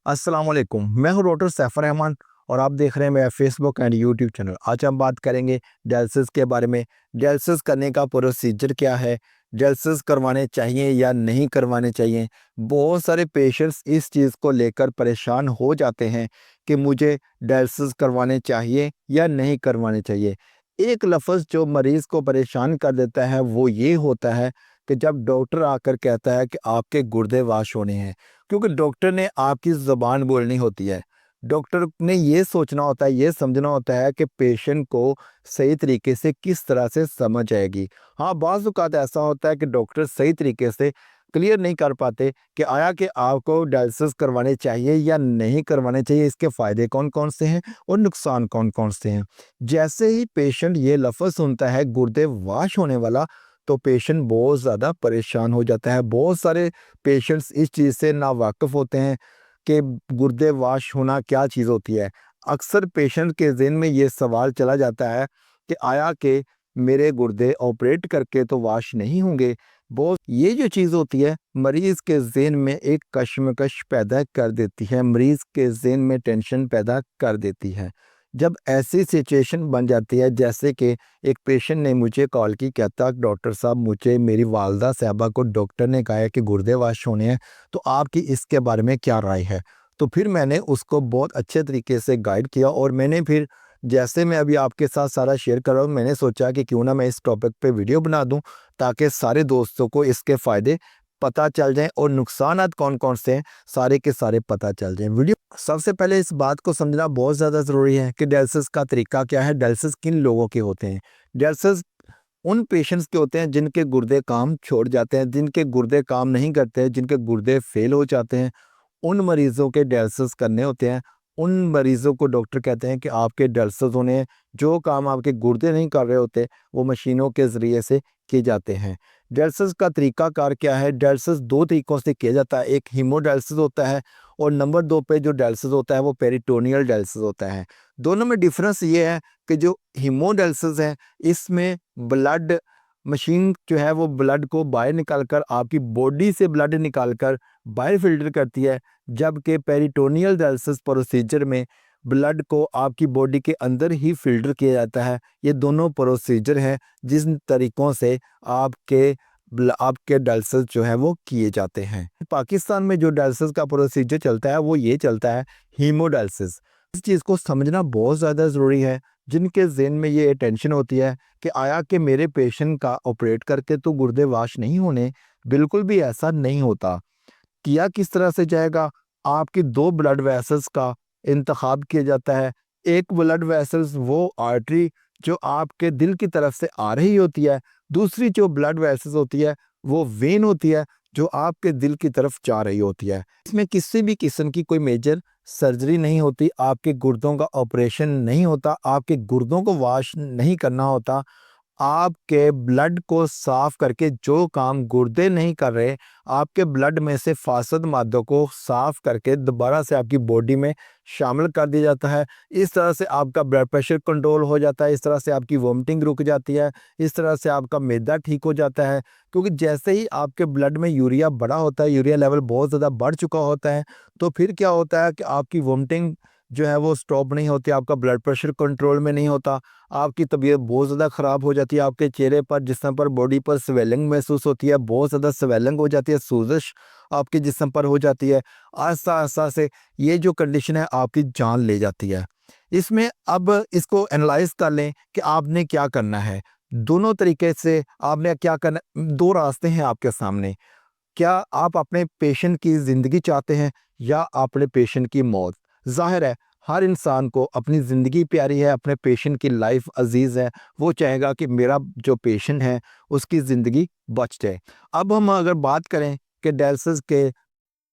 अस्सलाम वालेकुम। मैं हूं डॉक्टर सैफर रहमान और आप देख रहे हैं मेरा फेसबुक एंड यूट्यूब चैनल। आज हम बात करेंगे डायलिसिस के बारे में। डायलिसिस करने का प्रोसीजर क्या है, डायलिसिस करवाने चाहिए या नहीं करवाने चाहिए। बहुत सारे पेशेंट्स इस चीज़ को लेकर परेशान हो जाते हैं कि मुझे डायलिसिस करवाने चाहिए या नहीं करवाने चाहिए। एक लफ्ज़ जो मरीज़ को परेशान कर देता है वो ये होता है कि जब डॉक्टर आकर कहता है कि आपके गुर्दे वाश होने हैं, क्योंकि डॉक्टर ने आपकी ज़ुबान बोलनी होती है। डॉक्टर ने ये सोचना होता है, ये समझना होता है कि पेशेंट को सही तरीके से किस तरह से समझ आएगी। हाँ, बाज़ औक़ात ऐसा होता है कि डॉक्टर सही तरीके से क्लियर नहीं कर पाते कि आया कि आपको डायलिसिस करवाने चाहिए या नहीं करवाने चाहिए, इसके फ़ायदे कौन-कौन से हैं और नुकसान कौन-कौन से हैं। जैसे ही पेशेंट ये लफ़्ज़ सुनता है गुर्दे वाश होने वाला, तो पेशेंट बहुत ज़्यादा परेशान हो जाता है। बहुत सारे पेशेंट्स इस चीज़ से नावाकिफ़ होते हैं कि गुर्दे वाश होना क्या चीज़ होती है। अक्सर पेशेंट के ज़हन में ये सवाल चला जाता है कि आया कि मेरे गुर्दे ऑपरेट करके तो वाश नहीं होंगे। बहुत ये जो चीज़ होती है मरीज़ के ज़हन में एक कश्मकश पैदा कर देती है, मरीज़ के ज़हन में टेंशन पैदा कर देती है। जब ऐसी सिचुएशन बन जाती है, जैसे कि एक पेशेंट ने मुझे कॉल की, कहता डॉक्टर साहब मुझे मेरी वालदा साहबा को डॉक्टर ने कहा है कि गुर्दे वाश होने हैं, तो आपकी इसके बारे में क्या राय है? तो फिर मैंने उसको बहुत अच्छे तरीके से गाइड किया और मैंने फिर जैसे मैं अभी आपके साथ सारा शेयर कर रहा हूँ, मैंने सोचा कि क्यों ना मैं इस टॉपिक पे वीडियो बना दूँ ताकि सारे दोस्तों को इसके फ़ायदे पता चल जाएँ और नुकसानात कौन-कौन से हैं, सारे के सारे पता चल जाएँ। वीडियो सबसे पहले इस बात को समझना बहुत ज़्यादा ज़रूरी है कि डायलिसिस का तरीका क्या है, डायलिसिस किन लोगों के होते हैं। डायलिसिस उन पेशेंट्स के होते हैं जिनके गुर्दे काम छोड़ जाते हैं, जिनके गुर्दे काम नहीं करते हैं, जिनके गुर्दे फेल हो जाते हैं, उन मरीज़ों के डायलिसिस करने होते हैं। उन मरीज़ों को डॉक्टर कहते हैं कि आपके डायलिसिस होने हैं। जो काम आपके गुर्दे नहीं कर रहे होते, वो मशीनों के ज़रिए से किए जाते हैं। डायलिसिस का तरीकाकार क्या है? डायलिसिस 2 तरीकों से किया जाता है। एक हीमोडायलिसिस होता है और नंबर 2 पे जो डायलिसिस होता है वो पेरिटोनियल डायलिसिस होता है। दोनों में डिफ़रेंस ये है कि जो हीमोडायलिसिस है, इसमें ब्लड मशीन जो है वो ब्लड को बाहर निकाल कर आपकी बॉडी से ब्लड निकाल कर बाहर फ़िल्टर करती है, जबकि पेरिटोनियल डायलिसिस प्रोसीजर में ब्लड को आपकी बॉडी के अंदर ही फ़िल्टर किया जाता है। ये दोनों प्रोसीजर हैं जिन तरीकों से आपके डायलिसिस जो है वो किए जाते हैं। पाकिस्तान में जो डायलिसिस का प्रोसीजर चलता है वो ये चलता है हीमोडायलिसिस। इस चीज़ को समझना बहुत ज़्यादा ज़रूरी है। जिनके ज़हन में ये टेंशन होती है कि आया कि मेरे पेशेंट का ऑपरेट करके तो गुर्दे वाश नहीं होने, बिल्कुल भी ऐसा नहीं होता। किया किस तरह से जाएगा? आपकी 2 ब्लड वेसल्स का इंतखाब किया जाता है। एक ब्लड वेसल्स वो आर्टरी जो आपके दिल की तरफ से आ रही होती है, दूसरी जो ब्लड वेसल्स होती है, वो वेन होती है जो आपके दिल की तरफ जा रही होती है। इसमें किसी भी किस्म की कोई मेजर सर्जरी नहीं होती, आपके गुर्दों का ऑपरेशन नहीं होता, आपके गुर्दों को वॉश नहीं करना होता। आपके ब्लड को साफ करके जो काम गुर्दे नहीं कर रहे, आपके ब्लड में से फासद मादों को साफ करके दोबारा से आपकी बॉडी में शामिल कर दिया जाता है। इस तरह से आपका ब्लड प्रेशर कंट्रोल हो जाता है, इस तरह से आपकी वोमिटिंग रुक जाती है, इस तरह से आपका मैदा ठीक हो जाता है। क्योंकि जैसे ही आपके ब्लड में यूरिया बढ़ा होता है, यूरिया लेवल बहुत ज़्यादा बढ़ चुका होता है, तो फिर क्या होता है कि आपकी वोमिटिंग जो है वो स्टॉप नहीं होती, आपका ब्लड प्रेशर कंट्रोल में नहीं होता, आपकी तबीयत बहुत ज़्यादा ख़राब हो जाती है, आपके चेहरे पर, जिस्म पर, बॉडी पर स्वेलिंग महसूस होती है, बहुत ज़्यादा स्वेलिंग हो जाती है, सूज़श आपके जिस्म पर हो जाती है। आहिस्ता-आहिस्ता से ये जो कंडीशन है आपकी जान ले जाती है। इसमें अब इसको एनालाइज़ कर लें कि आपने क्या करना है। दोनों तरीके से आपने क्या करना, 2 रास्ते हैं आपके सामने। क्या आप अपने पेशेंट की ज़िंदगी चाहते हैं या अपने पेशेंट की मौत? ज़ाहिर है हर इंसान को अपनी ज़िंदगी प्यारी है, अपने पेशेंट की लाइफ अज़ीज़ है, वो चाहेगा कि मेरा जो पेशेंट है उसकी ज़िंदगी बच जाए। अब हम अगर बात करें कि डायलिसिस के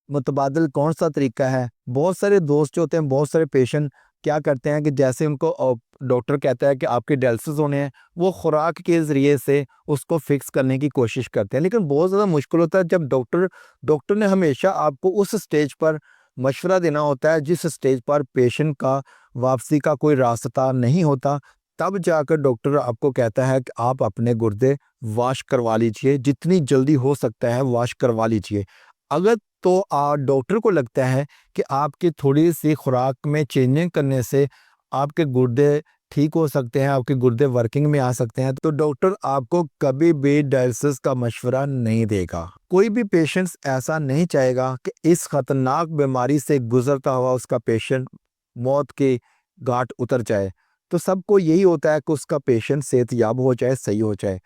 मुतबादल कौन-सा तरीका है, बहुत सारे दोस्त जो होते हैं, बहुत सारे पेशेंट क्या करते हैं कि जैसे उनको डॉक्टर कहता है कि आपके डायलिसिस होने हैं, वो खुराक के ज़रिए से उसको फिक्स करने की कोशिश करते हैं। लेकिन बहुत ज़्यादा मुश्किल होता है जब डॉक्टर ने हमेशा आपको उस स्टेज पर मशवरा देना होता है जिस स्टेज पर पेशेंट का वापसी का कोई रास्ता नहीं होता, तब जाकर डॉक्टर आपको कहता है कि आप अपने गुर्दे वॉश करवा लीजिए, जितनी जल्दी हो सकता है वॉश करवा लीजिए। अगर तो डॉक्टर को लगता है कि आपकी थोड़ी-सी खुराक में चेंजिंग करने से आपके गुर्दे ठीक हो सकते हैं, आपके गुर्दे वर्किंग में आ सकते हैं, तो डॉक्टर आपको कभी भी डायलिसिस का मशवरा नहीं देगा। कोई भी पेशेंट्स ऐसा नहीं चाहेगा कि इस खतरनाक बीमारी से गुज़रता हुआ उसका पेशेंट मौत के घाट उतर जाए। तो सबको यही होता है कि उसका पेशेंट सेहतयाब हो जाए, सही हो जाए।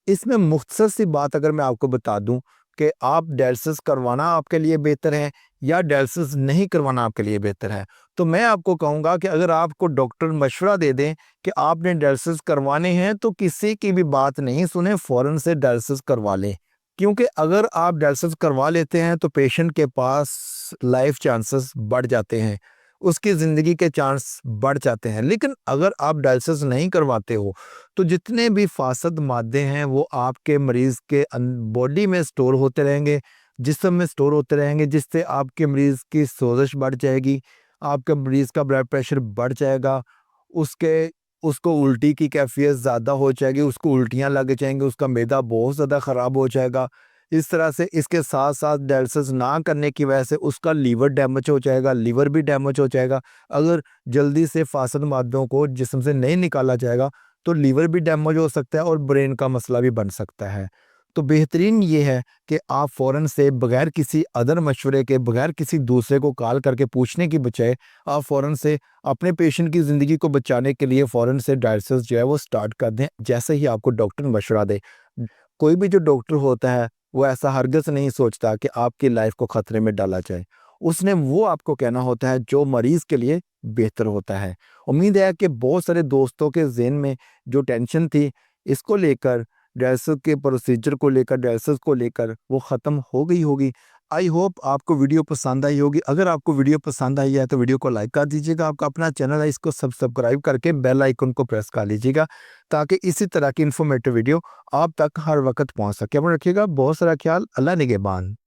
इसमें मुख्तसर सी बात अगर मैं आपको बता दूं कि आप डायलिसिस करवाना आपके लिए बेहतर है या डायलिसिस नहीं करवाना आपके लिए बेहतर है, तो मैं आपको कहूँगा कि अगर आपको डॉक्टर मशवरा दे दें कि आपने डायलिसिस करवाने हैं, तो किसी की भी बात नहीं सुने, फ़ौरन से डायलिसिस करवा लें। क्योंकि अगर आप डायलिसिस करवा लेते हैं तो पेशेंट के पास लाइफ चांसेस बढ़ जाते हैं, उसकी ज़िंदगी के चांस बढ़ जाते हैं। लेकिन अगर आप डायलिसिस नहीं करवाते हो, तो जितने भी फासद मादे हैं वो आपके मरीज़ के बॉडी में स्टोर होते रहेंगे, जिस्म में स्टोर होते रहेंगे, जिससे आपके मरीज़ की सोज़श बढ़ जाएगी, आपके मरीज़ का ब्लड प्रेशर बढ़ जाएगा, उसके उसको उल्टी की कैफ़ियत ज़्यादा हो जाएगी, उसको उल्टियाँ लग जाएँगी, उसका मैदा बहुत ज़्यादा ख़राब हो जाएगा। इस तरह से इसके साथ-साथ डायलिसिस ना करने की वजह से उसका लीवर डैमेज हो जाएगा, लीवर भी डैमेज हो जाएगा। अगर जल्दी से फासद मादों को जिस्म से नहीं निकाला जाएगा, तो लीवर भी डैमेज हो सकता है और ब्रेन का मसला भी बन सकता है। तो बेहतरीन ये है कि आप फ़ौरन से बगैर किसी अदर मशवरे के, बगैर किसी दूसरे को कॉल करके पूछने की बजाय आप फ़ौरन से अपने पेशेंट की ज़िंदगी को बचाने के लिए फ़ौरन से डायलिसिस जो है वो स्टार्ट कर दें, जैसे ही आपको डॉक्टर मशवरा दे। कोई भी जो डॉक्टर होता है, वो ऐसा हरगिज़ नहीं सोचता कि आपकी लाइफ़ को खतरे में डाला जाए। उसने वो आपको कहना होता है जो मरीज़ के लिए बेहतर होता है। उम्मीद है कि बहुत सारे दोस्तों के ज़हन में जो टेंशन थी, इसको लेकर, डायलिसिस के प्रोसीजर को लेकर, डायलिसिस को लेकर, वो ख़त्म हो गई होगी। आई होप आपको वीडियो पसंद आई होगी। अगर आपको वीडियो पसंद आई है तो वीडियो को लाइक कर दीजिएगा। आपका अपना चैनल है, इसको सब्सक्राइब करके बेल आइकन को प्रेस कर लीजिएगा, ताकि इसी तरह की इन्फॉर्मेटिव वीडियो आप तक हर वक़्त पहुँच सके। अपना रखिएगा बहुत सारा ख़्याल। अल्लाह निगहबान।